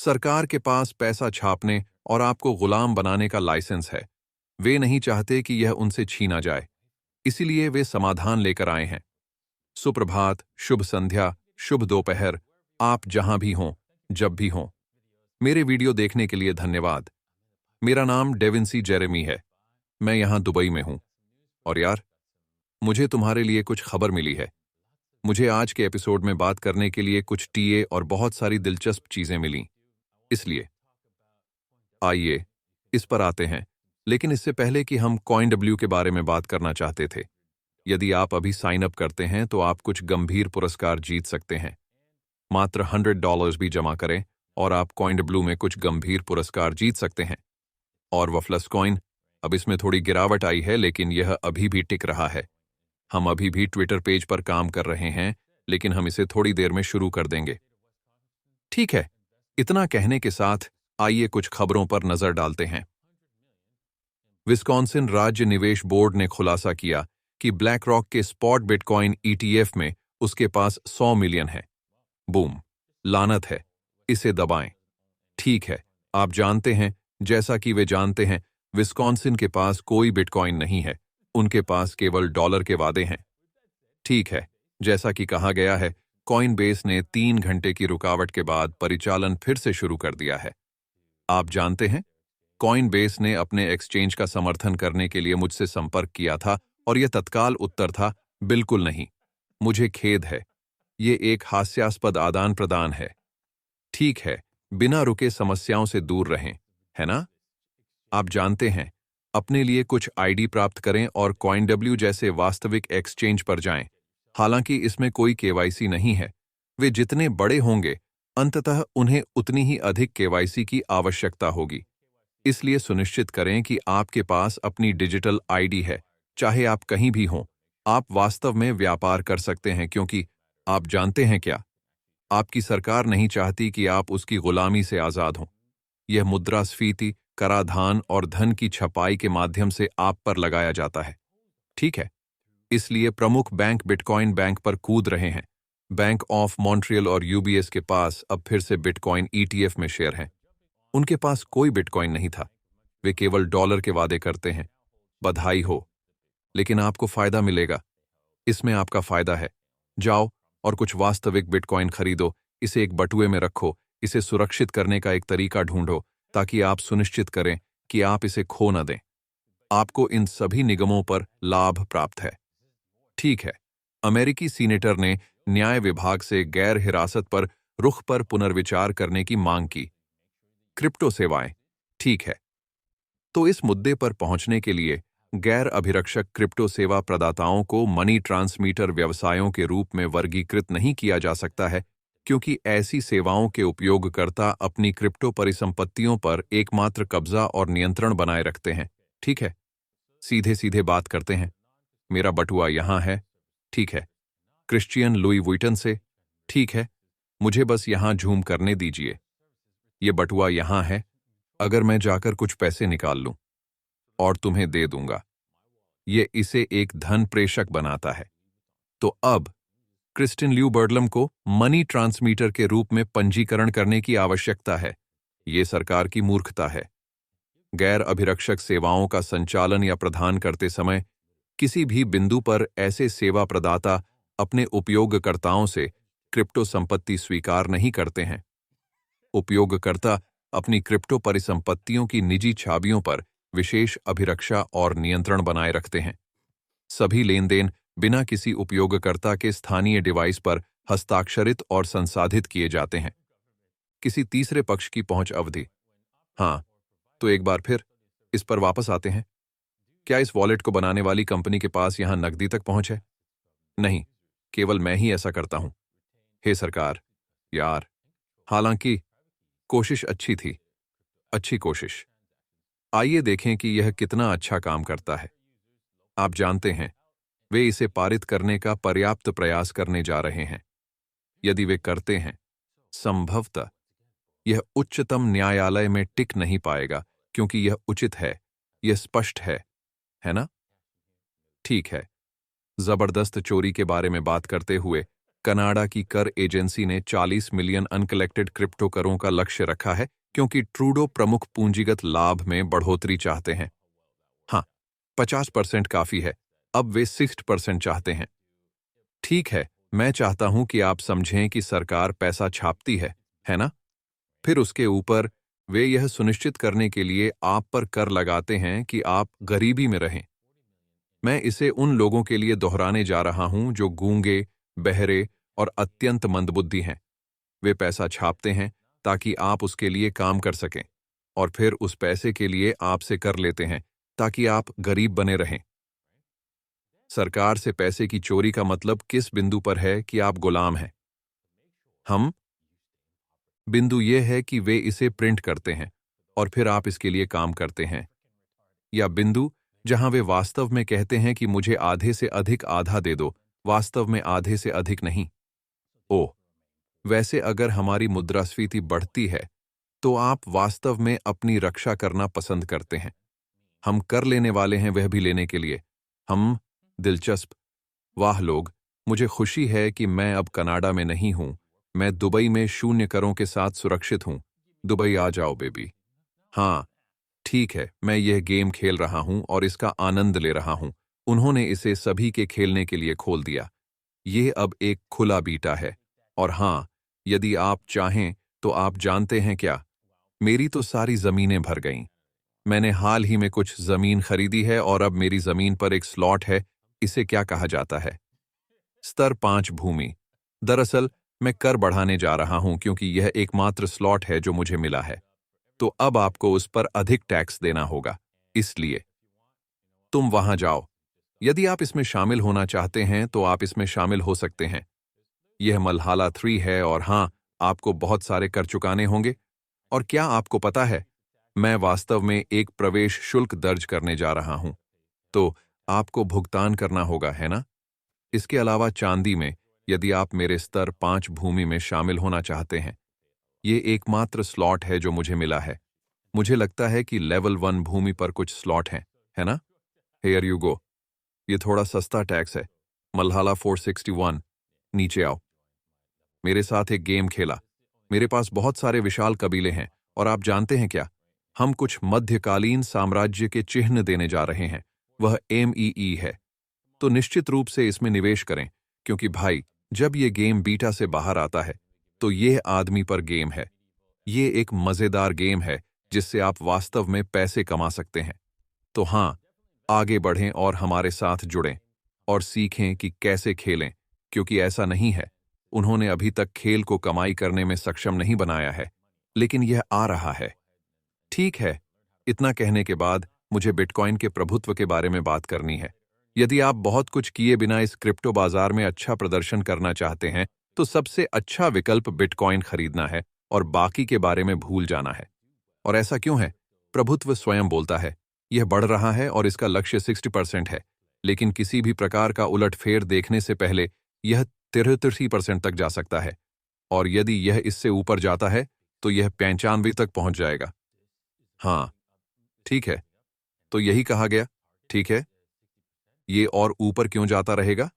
सरकार के पास पैसा छापने और आपको गुलाम बनाने का लाइसेंस है। वे नहीं चाहते कि यह उनसे छीना जाए, इसीलिए वे समाधान लेकर आए हैं। सुप्रभात, शुभ संध्या, शुभ दोपहर, आप जहां भी हों, जब भी हों। मेरे वीडियो देखने के लिए धन्यवाद। मेरा नाम डेविंसी जेरेमी है। मैं यहां दुबई में हूं। और यार, मुझे तुम्हारे लिए कुछ खबर मिली है। मुझे आज के एपिसोड में बात करने के लिए कुछ टीए और बहुत सारी दिलचस्प चीजें मिली। इसलिए आइए इस पर आते हैं। लेकिन इससे पहले कि हम CoinW के बारे में बात करना चाहते थे। यदि आप अभी साइन अप करते हैं तो आप कुछ गंभीर पुरस्कार जीत सकते हैं। मात्र $100 भी जमा करें और आप CoinW में कुछ गंभीर पुरस्कार जीत सकते हैं। और वफलस कॉइन, अब इसमें थोड़ी गिरावट आई है, लेकिन यह अभी भी टिक रहा है। हम अभी भी ट्विटर पेज पर काम कर रहे हैं, लेकिन हम इसे थोड़ी देर में शुरू कर देंगे। ठीक है, इतना कहने के साथ आइए कुछ खबरों पर नजर डालते हैं। विस्कॉन्सिन राज्य निवेश बोर्ड ने खुलासा किया कि ब्लैक रॉक के स्पॉट बिटकॉइन ETF में उसके पास 100 मिलियन है। बूम, लानत है, इसे दबाएं। ठीक है, आप जानते हैं, जैसा कि वे जानते हैं, विस्कॉन्सिन के पास कोई बिटकॉइन नहीं है। उनके पास केवल डॉलर के वादे हैं। ठीक है, जैसा कि कहा गया है, कॉइनबेस ने 3 घंटे की रुकावट के बाद परिचालन फिर से शुरू कर दिया है। आप जानते हैं, कॉइनबेस ने अपने एक्सचेंज का समर्थन करने के लिए मुझसे संपर्क किया था और यह तत्काल उत्तर था, बिल्कुल नहीं। मुझे खेद है। ये एक हास्यास्पद आदान प्रदान है। ठीक है, बिना रुके समस्याओं से दूर रहें, है ना? आप जानते हैं, अपने लिए कुछ आईडी प्राप्त करें और CoinW जैसे वास्तविक एक्सचेंज पर जाएं। हालांकि इसमें कोई KYC नहीं है। वे जितने बड़े होंगे, अंततः उन्हें उतनी ही अधिक KYC की आवश्यकता होगी। इसलिए सुनिश्चित करें कि आपके पास अपनी डिजिटल आईडी है। चाहे आप कहीं भी हों, आप वास्तव में व्यापार कर सकते हैं, क्योंकि आप जानते हैं क्या? आपकी सरकार नहीं चाहती कि आप उसकी गुलामी से आजाद हों। यह मुद्रास्फीति, कराधान और धन की छपाई के माध्यम से आप पर लगाया जाता है। ठीक है, इसलिए प्रमुख बैंक बिटकॉइन बैंक पर कूद रहे हैं। बैंक ऑफ मॉन्ट्रियल और UBS के पास अब फिर से बिटकॉइन ETF में शेयर हैं। उनके पास कोई बिटकॉइन नहीं था। वे केवल डॉलर के वादे करते हैं। बधाई हो, लेकिन आपको फायदा मिलेगा। इसमें आपका फायदा है। जाओ और कुछ वास्तविक बिटकॉइन खरीदो, इसे एक बटुए में रखो, इसे सुरक्षित करने का एक तरीका ढूंढो, ताकि आप सुनिश्चित करें कि आप इसे खो न दें। आपको इन सभी निगमों पर लाभ प्राप्त है। ठीक है, अमेरिकी सीनेटर ने न्याय विभाग से गैर हिरासत पर रुख पर पुनर्विचार करने की मांग की। क्रिप्टो सेवाएं, ठीक है। तो इस मुद्दे पर पहुंचने के लिए गैर अभिरक्षक क्रिप्टो सेवा प्रदाताओं को मनी ट्रांसमीटर व्यवसायों के रूप में वर्गीकृत नहीं किया जा सकता है, क्योंकि ऐसी सेवाओं के उपयोगकर्ता अपनी क्रिप्टो परिसंपत्तियों पर एकमात्र कब्जा और नियंत्रण बनाए रखते हैं। ठीक है, सीधे सीधे बात करते हैं। मेरा बटुआ यहां है। ठीक है, क्रिश्चियन लुई वुइटन से। ठीक है, मुझे बस यहां झूम करने दीजिए। ये बटुआ यहां है। अगर मैं जाकर कुछ पैसे निकाल लूं और तुम्हें दे दूंगा, ये इसे एक धन प्रेषक बनाता है। तो अब क्रिस्टिन ल्यू बर्डलम को मनी ट्रांसमीटर के रूप में पंजीकरण करने की आवश्यकता है। ये सरकार की मूर्खता है। गैर अभिरक्षक सेवाओं का संचालन या प्रदान करते समय किसी भी बिंदु पर ऐसे सेवा प्रदाता अपने उपयोगकर्ताओं से क्रिप्टो संपत्ति स्वीकार नहीं करते हैं। उपयोगकर्ता अपनी क्रिप्टो परिसंपत्तियों की निजी छवियों पर विशेष अभिरक्षा और नियंत्रण बनाए रखते हैं। सभी लेनदेन बिना किसी उपयोगकर्ता के स्थानीय डिवाइस पर हस्ताक्षरित और संसाधित किए जाते हैं। किसी तीसरे पक्ष की पहुंच अवधि। हाँ, तो एक बार फिर इस पर वापस आते हैं। क्या इस वॉलेट को बनाने वाली कंपनी के पास यहां नकदी तक पहुंच है? नहीं, केवल मैं ही ऐसा करता हूं। हे सरकार, यार। हालांकि कोशिश अच्छी थी, अच्छी कोशिश। आइए देखें कि यह कितना अच्छा काम करता है। आप जानते हैं, वे इसे पारित करने का पर्याप्त प्रयास करने जा रहे हैं। यदि वे करते हैं, संभवतः यह उच्चतम न्यायालय में टिक नहीं पाएगा, क्योंकि यह उचित है, यह स्पष्ट है ना? ठीक है, जबरदस्त चोरी के बारे में बात करते हुए कनाडा की कर एजेंसी ने 40 मिलियन अनकलेक्टेड क्रिप्टो करों का लक्ष्य रखा है क्योंकि ट्रूडो प्रमुख पूंजीगत लाभ में बढ़ोतरी चाहते हैं। हाँ, 50% काफी है, अब वे 60% चाहते हैं। ठीक है, मैं चाहता हूं कि आप समझें कि सरकार पैसा छापती है ना? फिर उसके ऊपर वे यह सुनिश्चित करने के लिए आप पर कर लगाते हैं कि आप गरीबी में रहें। मैं इसे उन लोगों के लिए दोहराने जा रहा हूं जो गूंगे, बहरे और अत्यंत मंदबुद्धि हैं। वे पैसा छापते हैं ताकि आप उसके लिए काम कर सकें और फिर उस पैसे के लिए आपसे कर लेते हैं ताकि आप गरीब बने रहें। सरकार से पैसे की चोरी का मतलब किस बिंदु पर है कि आप गुलाम हैं? हम बिंदु यह है कि वे इसे प्रिंट करते हैं और फिर आप इसके लिए काम करते हैं, या बिंदु जहां वे वास्तव में कहते हैं कि मुझे आधे से अधिक आधा दे दो, वास्तव में आधे से अधिक नहीं। ओह, वैसे अगर हमारी मुद्रास्फीति बढ़ती है तो आप वास्तव में अपनी रक्षा करना पसंद करते हैं। हम कर लेने वाले हैं वह भी लेने के लिए। हम दिलचस्प। वाह लोग, मुझे खुशी है कि मैं अब कनाडा में नहीं हूं, मैं दुबई में शून्य करों के साथ सुरक्षित हूं। दुबई आ जाओ बेबी। हाँ, ठीक है, मैं यह गेम खेल रहा हूं और इसका आनंद ले रहा हूं। उन्होंने इसे सभी के खेलने के लिए खोल दिया। यह अब एक खुला बीटा है। और हाँ, यदि आप चाहें तो आप जानते हैं क्या, मेरी तो सारी जमीनें भर गईं। मैंने हाल ही में कुछ जमीन खरीदी है और अब मेरी जमीन पर एक स्लॉट है। इसे क्या कहा जाता है? स्तर 5 भूमि। दरअसल मैं कर बढ़ाने जा रहा हूं क्योंकि यह एकमात्र स्लॉट है जो मुझे मिला है। तो अब आपको उस पर अधिक टैक्स देना होगा। इसलिए तुम वहां जाओ। यदि आप इसमें शामिल होना चाहते हैं तो आप इसमें शामिल हो सकते हैं। यह मलहाला 3 है और हां, आपको बहुत सारे कर चुकाने होंगे। और क्या आपको पता है, मैं वास्तव में एक प्रवेश शुल्क दर्ज करने जा रहा हूं। तो आपको भुगतान करना होगा, है ना? इसके अलावा चांदी में, यदि आप मेरे स्तर 5 भूमि में शामिल होना चाहते हैं, ये एकमात्र स्लॉट है जो मुझे मिला है। मुझे लगता है कि लेवल 1 भूमि पर कुछ स्लॉट हैं, है ना? Here you go. ये थोड़ा सस्ता टैक्स है। मल्हाला 461। नीचे आओ। मेरे साथ एक गेम खेला। मेरे पास बहुत सारे विशाल कबीले हैं और आप जानते हैं क्या, हम कुछ मध्यकालीन साम्राज्य के चिन्ह देने जा रहे हैं। वह MEE है। तो निश्चित रूप से इसमें निवेश करें, क्योंकि भाई, जब ये गेम बीटा से बाहर आता है तो यह आदमी पर गेम है। ये एक मजेदार गेम है जिससे आप वास्तव में पैसे कमा सकते हैं। तो हां, आगे बढ़ें और हमारे साथ जुड़ें और सीखें कि कैसे खेलें, क्योंकि ऐसा नहीं है, उन्होंने अभी तक खेल को कमाई करने में सक्षम नहीं बनाया है, लेकिन यह आ रहा है। ठीक है, इतना कहने के बाद मुझे बिटकॉइन के प्रभुत्व के बारे में बात करनी है। यदि आप बहुत कुछ किए बिना इस क्रिप्टो बाजार में अच्छा प्रदर्शन करना चाहते हैं, तो सबसे अच्छा विकल्प बिटकॉइन खरीदना है और बाकी के बारे में भूल जाना है। और ऐसा क्यों है? प्रभुत्व स्वयं बोलता है, यह बढ़ रहा है और इसका लक्ष्य 60% है, लेकिन किसी भी प्रकार का उलटफेर देखने से पहले यह 33% तक जा सकता है, और यदि यह इससे ऊपर जाता है तो यह 95 तक पहुंच जाएगा। हाँ, ठीक है, तो यही कहा गया। ठीक है, ये और ऊपर क्यों जाता रहेगा?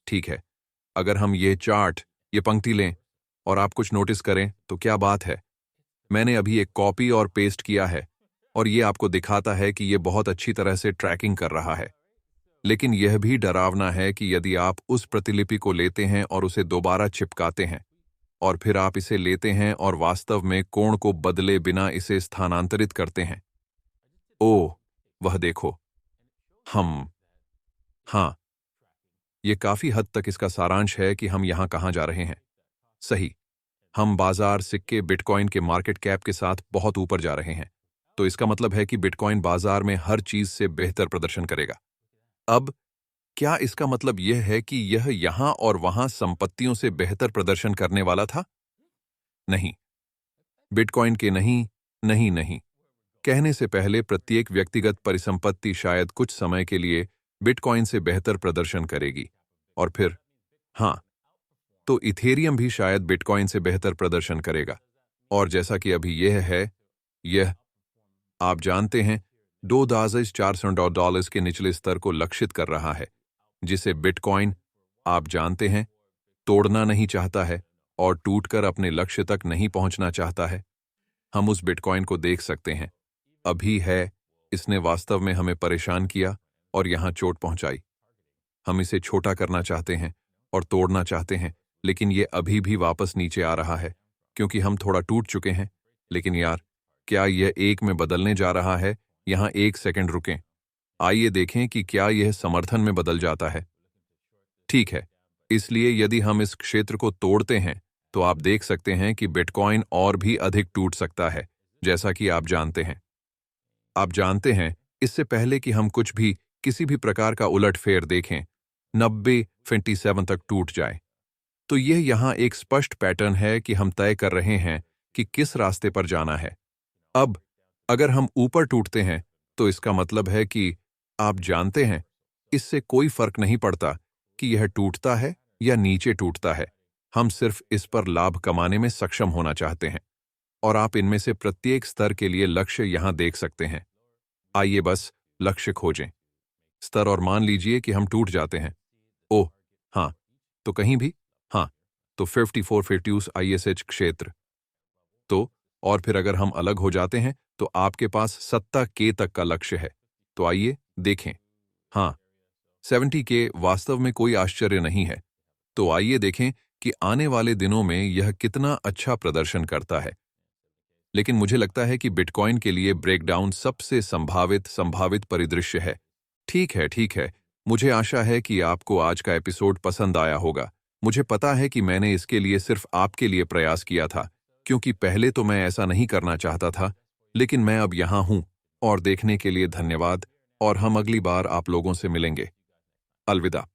ठीक है, अगर हम ये चार्ट, ये पंक्ति लें और आप कुछ नोटिस करें तो क्या बात है, मैंने अभी एक कॉपी और पेस्ट किया है और ये आपको दिखाता है कि ये बहुत अच्छी तरह से ट्रैकिंग कर रहा है। लेकिन यह भी डरावना है कि यदि आप उस प्रतिलिपि को लेते हैं और उसे दोबारा चिपकाते हैं और फिर आप इसे लेते हैं और वास्तव में कोण को बदले बिना इसे स्थानांतरित करते हैं। ओह, वह देखो। हम हाँ, ये काफी हद तक इसका सारांश है कि हम यहां कहां जा रहे हैं। सही, हम बाजार, सिक्के, बिटकॉइन के मार्केट कैप के साथ बहुत ऊपर जा रहे हैं। तो इसका मतलब है कि बिटकॉइन बाजार में हर चीज से बेहतर प्रदर्शन करेगा। अब क्या इसका मतलब यह है कि यह यहां और वहां संपत्तियों से बेहतर प्रदर्शन करने वाला था? नहीं, बिटकॉइन के नहीं, नहीं, नहीं। कहने से पहले प्रत्येक व्यक्तिगत परिसंपत्ति शायद कुछ समय के लिए बिटकॉइन से बेहतर प्रदर्शन करेगी, और फिर हां, तो इथेरियम भी शायद बिटकॉइन से बेहतर प्रदर्शन करेगा। और जैसा कि अभी यह है, यह, आप जानते हैं, $2,400 के निचले स्तर को लक्षित कर रहा है, जिसे बिटकॉइन, आप जानते हैं। तोड़ना नहीं चाहता है और टूटकर अपने लक्ष्य तक नहीं पहुंचना चाहता है। हम उस बिटकॉइन को देख सकते हैं। अभी है, इसने वास्तव में हमें परेशान किया और यहां चोट पहुंचाई। हम इसे छोटा करना चाहते हैं और तोड़ना चाहते हैं, लेकिन ये अभी भी वापस नीचे आ रहा है क्योंकि हम थोड़ा टूट चुके हैं। लेकिन यार, क्या यह एक में बदलने जा रहा है? यहां 1 सेकंड रुकें। आइए देखें कि क्या यह समर्थन में बदल जाता है। ठीक है, इसलिए यदि हम इस क्षेत्र को तोड़ते हैं तो आप देख सकते हैं कि बिटकॉइन और भी अधिक टूट सकता है, जैसा कि आप जानते हैं। आप जानते हैं, इससे पहले कि हम कुछ भी किसी भी प्रकार का उलटफेर देखें, 90-57 तक टूट जाए। तो यह यहाँ एक स्पष्ट पैटर्न है कि हम तय कर रहे हैं कि किस रास्ते पर जाना है। अब अगर हम ऊपर टूटते हैं तो इसका मतलब है कि आप जानते हैं, इससे कोई फर्क नहीं पड़ता कि यह टूटता है या नीचे टूटता है। हम सिर्फ इस पर लाभ कमाने में सक्षम होना चाहते हैं और आप इनमें से प्रत्येक स्तर के लिए लक्ष्य यहां देख सकते हैं। आइए बस लक्ष्य खोजें स्तर और मान लीजिए कि हम टूट जाते हैं। ओह हाँ, तो कहीं भी हाँ, तो 54 ISH क्षेत्र। तो और फिर अगर हम अलग हो जाते हैं तो आपके पास 70K तक का लक्ष्य है। तो आइए देखें। हाँ, 70K वास्तव में कोई आश्चर्य नहीं है। तो आइए देखें कि आने वाले दिनों में यह कितना अच्छा प्रदर्शन करता है। लेकिन मुझे लगता है कि बिटकॉइन के लिए ब्रेकडाउन सबसे संभावित परिदृश्य है। ठीक है। मुझे आशा है कि आपको आज का एपिसोड पसंद आया होगा। मुझे पता है कि मैंने इसके लिए सिर्फ आपके लिए प्रयास किया था, क्योंकि पहले तो मैं ऐसा नहीं करना चाहता था, लेकिन मैं अब यहाँ हूँ। और देखने के लिए धन्यवाद और हम अगली बार आप लोगों से मिलेंगे। अलविदा।